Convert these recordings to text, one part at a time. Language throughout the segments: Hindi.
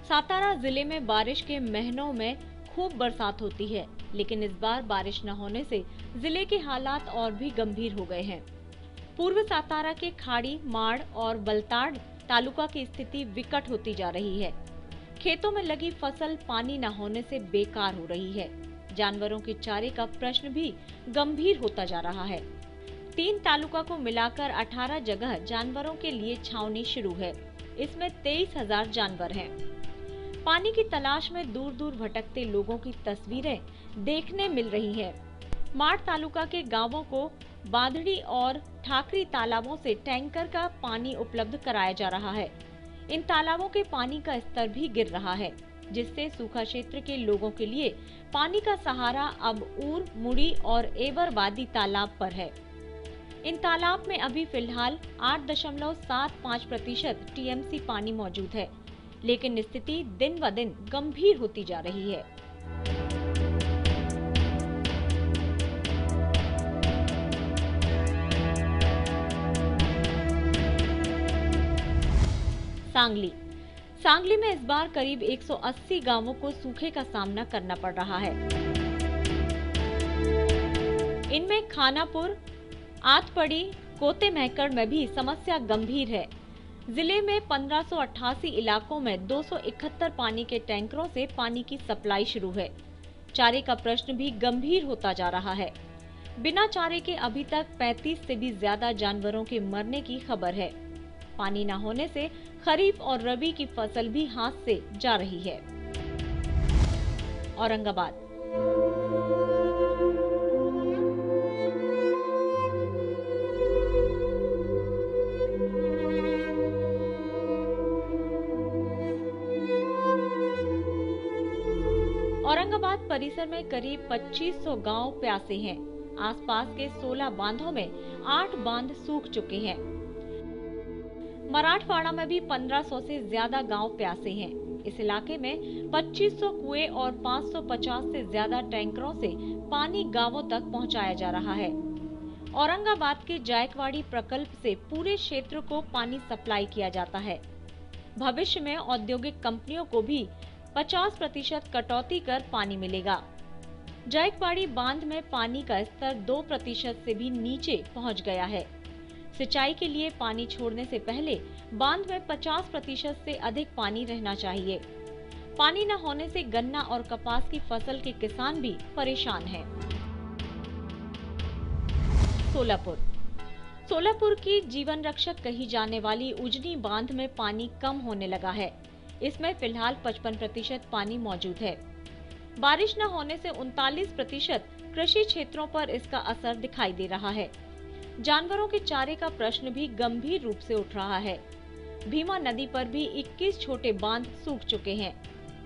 सातारा जिले में बारिश के महीनों में खूब बरसात होती है, लेकिन इस बार बारिश न होने से जिले के हालात और भी गंभीर हो गए हैं। पूर्व सातारा के खाड़ी, माड़ और बलताड़ तालुका की स्थिति विकट होती जा रही है। खेतों में लगी फसल पानी न होने से बेकार हो रही है। जानवरों के चारे का प्रश्न भी गंभीर होता जा रहा है। 3 तालुका को मिलाकर 18 जगह जानवरों के लिए छावनी शुरू है। इसमें 23,000 जानवर हैं। पानी की तलाश में दूर दूर भटकते लोगों की तस्वीरें देखने मिल रही है। माड़ तालुका के गांवों को बांधड़ी और ठाकरी तालाबों से टैंकर का पानी उपलब्ध कराया जा रहा है। इन तालाबों के पानी का स्तर भी गिर रहा है, जिससे सूखा क्षेत्र के लोगों के लिए पानी का सहारा अब ऊर, मुड़ी और एवरवादी तालाब पर है। इन तालाब में अभी फिलहाल 8.75% टीएमसी पानी मौजूद है, लेकिन स्थिति दिन ब दिन गंभीर होती जा रही है। सांगली में इस बार करीब 180 गांवों को सूखे का सामना करना पड़ रहा है। इनमें खानापुर, आतपड़ी, कोते महकड़ में भी समस्या गंभीर है। जिले में 1588 इलाकों में 271 पानी के टैंकरों से पानी की सप्लाई शुरू है। चारे का प्रश्न भी गंभीर होता जा रहा है। बिना चारे के अभी तक 35 से भी ज्यादा जानवरों के मरने की खबर है। पानी न होने से खरीफ और रबी की फसल भी हाथ से जा रही है। औरंगाबाद परिसर में करीब 2500 गांव प्यासे हैं। आसपास के 16 बांधों में 8 बांध सूख चुके हैं। मराठवाड़ा में भी 1500 से ज्यादा गांव प्यासे हैं। इस इलाके में 2500 कुएं और 550 से ज्यादा टैंकरों से पानी गांवों तक पहुंचाया जा रहा है। औरंगाबाद के जायकवाड़ी प्रकल्प से पूरे क्षेत्र को पानी सप्लाई किया जाता है। भविष्य में औद्योगिक कंपनियों को भी 50% कटौती कर पानी मिलेगा। जायकवाड़ी बांध में पानी का स्तर 2% से भी नीचे पहुंच गया है। सिंचाई के लिए पानी छोड़ने से पहले बांध में 50% से अधिक पानी रहना चाहिए। पानी न होने से गन्ना और कपास की फसल के किसान भी परेशान हैं। सोलापुर की जीवन रक्षक कही जाने वाली उजनी बांध में पानी कम होने लगा है। इसमें फिलहाल 55% पानी मौजूद है। बारिश न होने से 39% कृषि क्षेत्रों पर इसका असर दिखाई दे रहा है। जानवरों के चारे का प्रश्न भी गंभीर रूप से उठ रहा है। भीमा नदी पर भी 21 छोटे बांध सूख चुके हैं।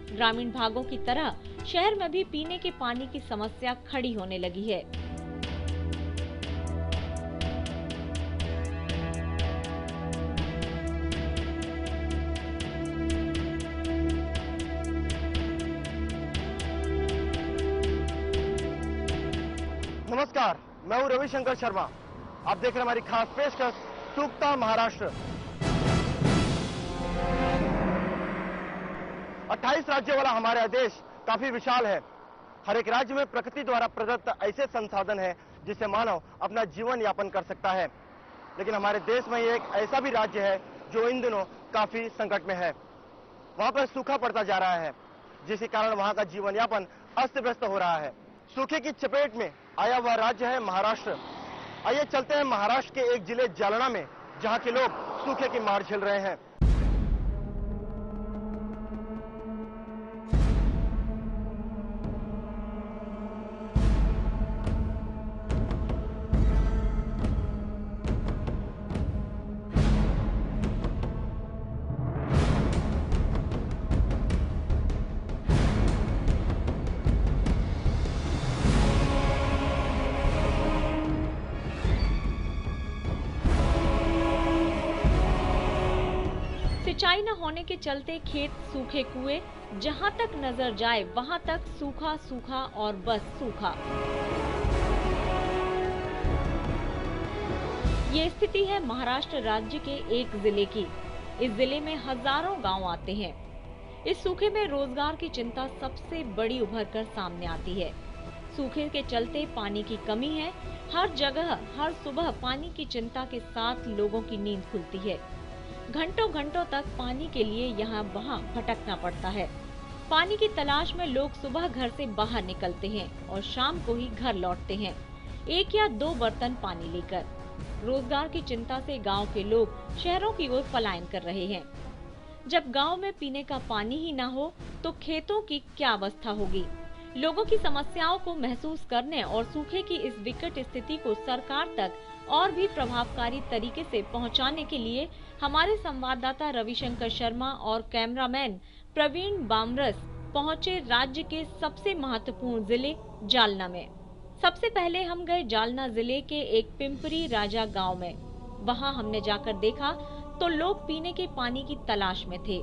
ग्रामीण भागों की तरह शहर में भी पीने के पानी की समस्या खड़ी होने लगी है। नमस्कार, मैं हूं रविशंकर शर्मा। आप देख रहे हैं हमारी खास पेशकश सूखता महाराष्ट्र। 28 राज्यों वाला हमारा देश काफी विशाल है। हर एक राज्य में प्रकृति द्वारा प्रदत्त ऐसे संसाधन है जिससे मानव अपना जीवन यापन कर सकता है। लेकिन हमारे देश में एक ऐसा भी राज्य है जो इन दिनों काफी संकट में है। वहां पर सूखा पड़ता जा रहा है, जिसके कारण वहां का जीवन यापन अस्त व्यस्त हो रहा है। सूखे की चपेट में आया हुआ राज्य है महाराष्ट्र। आइए चलते हैं महाराष्ट्र के एक जिले जालना में, जहां के लोग सूखे की मार झेल रहे हैं। सिंचाई न होने के चलते खेत सूखे कुएं, जहां तक नजर जाए वहां तक सूखा सूखा और बस सूखा। ये स्थिति है महाराष्ट्र राज्य के एक जिले की। इस जिले में हजारों गांव आते हैं। इस सूखे में रोजगार की चिंता सबसे बड़ी उभर कर सामने आती है। सूखे के चलते पानी की कमी है। हर जगह हर सुबह पानी की चिंता के साथ लोगों की नींद खुलती है। घंटों घंटों तक पानी के लिए यहाँ वहाँ भटकना पड़ता है। पानी की तलाश में लोग सुबह घर से बाहर निकलते हैं और शाम को ही घर लौटते हैं, 1 या 2 बर्तन पानी लेकर। रोजगार की चिंता से गांव के लोग शहरों की ओर पलायन कर रहे हैं। जब गांव में पीने का पानी ही ना हो तो खेतों की क्या अवस्था होगी। लोगों की समस्याओं को महसूस करने और सूखे की इस विकट स्थिति को सरकार तक और भी प्रभावकारी तरीके से पहुंचाने के लिए हमारे संवाददाता रविशंकर शर्मा और कैमरामैन प्रवीण बामरस पहुंचे राज्य के सबसे महत्वपूर्ण जिले जालना में। सबसे पहले हम गए जालना जिले के एक पिंपरी राजा गांव में। वहां हमने जाकर देखा तो लोग पीने के पानी की तलाश में थे।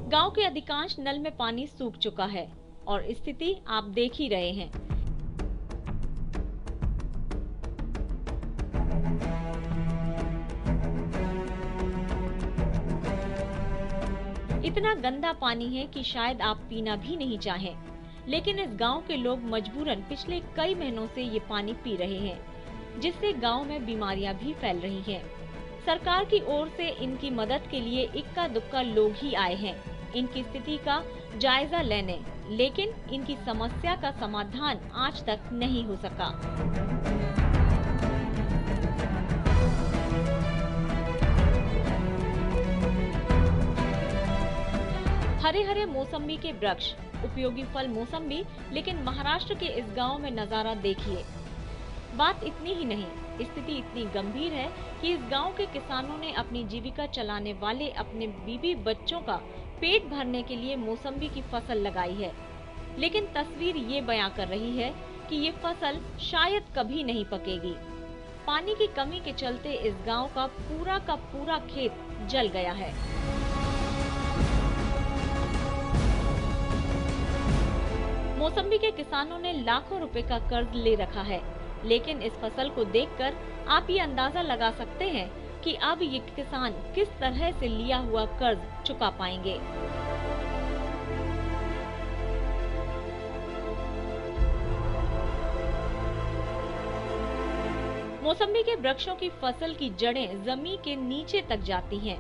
गांव के अधिकांश नल में पानी सूख चुका है और स्थिति आप देख ही रहे हैं। इतना गंदा पानी है कि शायद आप पीना भी नहीं चाहें, लेकिन इस गांव के लोग मजबूरन पिछले कई महीनों से ये पानी पी रहे हैं, जिससे गांव में बीमारियां भी फैल रही हैं। सरकार की ओर से इनकी मदद के लिए इक्का दुक्का लोग ही आए हैं इनकी स्थिति का जायजा लेने, लेकिन इनकी समस्या का समाधान आज तक नहीं हो सका। हरे हरे मौसम्बी के वृक्ष, उपयोगी फल मौसम्बी, लेकिन महाराष्ट्र के इस गांव में नजारा देखिए। बात इतनी ही नहीं, स्थिति इतनी गंभीर है कि इस गांव के किसानों ने अपनी जीविका चलाने वाले अपने बीवी बच्चों का पेट भरने के लिए मौसम्बी की फसल लगाई है, लेकिन तस्वीर ये बयां कर रही है कि ये फसल शायद कभी नहीं पकेगी। पानी की कमी के चलते इस गांव का पूरा खेत जल गया है। मौसम्बी के किसानों ने लाखों रुपए का कर्ज ले रखा है, लेकिन इस फसल को देखकर आप ये अंदाजा लगा सकते हैं कि अब ये किसान किस तरह से लिया हुआ कर्ज चुका पाएंगे। मौसम्बी के वृक्षों की फसल की जड़ें जमीन के नीचे तक जाती हैं।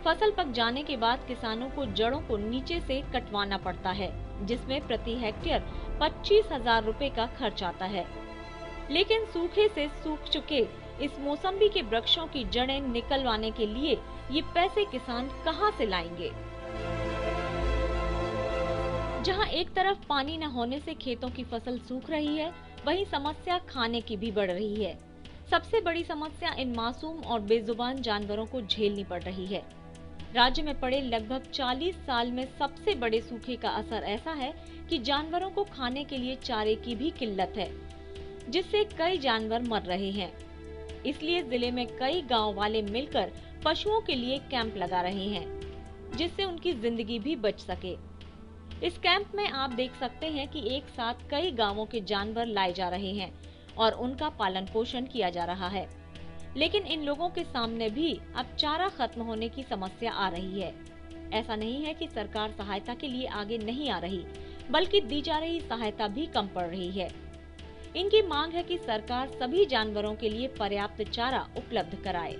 फसल पक जाने के बाद किसानों को जड़ों को नीचे से कटवाना पड़ता है, जिसमें प्रति हेक्टेयर 25,000 रुपए का खर्च आता है। लेकिन सूखे से सूख चुके इस मौसम्बी के वृक्षों की जड़ें निकलवाने के लिए ये पैसे किसान कहां से लाएंगे। जहां एक तरफ पानी न होने से खेतों की फसल सूख रही है, वहीं समस्या खाने की भी बढ़ रही है। सबसे बड़ी समस्या इन मासूम और बेजुबान जानवरों को झेलनी पड़ रही है। राज्य में पड़े लगभग 40 साल में सबसे बड़े सूखे का असर ऐसा है कि जानवरों को खाने के लिए चारे की भी किल्लत है, जिससे कई जानवर मर रहे हैं। इसलिए जिले में कई गांव वाले मिलकर पशुओं के लिए कैंप लगा रहे हैं, जिससे उनकी जिंदगी भी बच सके। इस कैंप में आप देख सकते हैं कि एक साथ कई गांवों के जानवर लाए जा रहे हैं और उनका पालन पोषण किया जा रहा है। लेकिन इन लोगों के सामने भी अब चारा खत्म होने की समस्या आ रही है। ऐसा नहीं है कि सरकार सहायता के लिए आगे नहीं आ रही, बल्कि दी जा रही सहायता भी कम पड़ रही है। इनकी मांग है कि सरकार सभी जानवरों के लिए पर्याप्त चारा उपलब्ध कराए।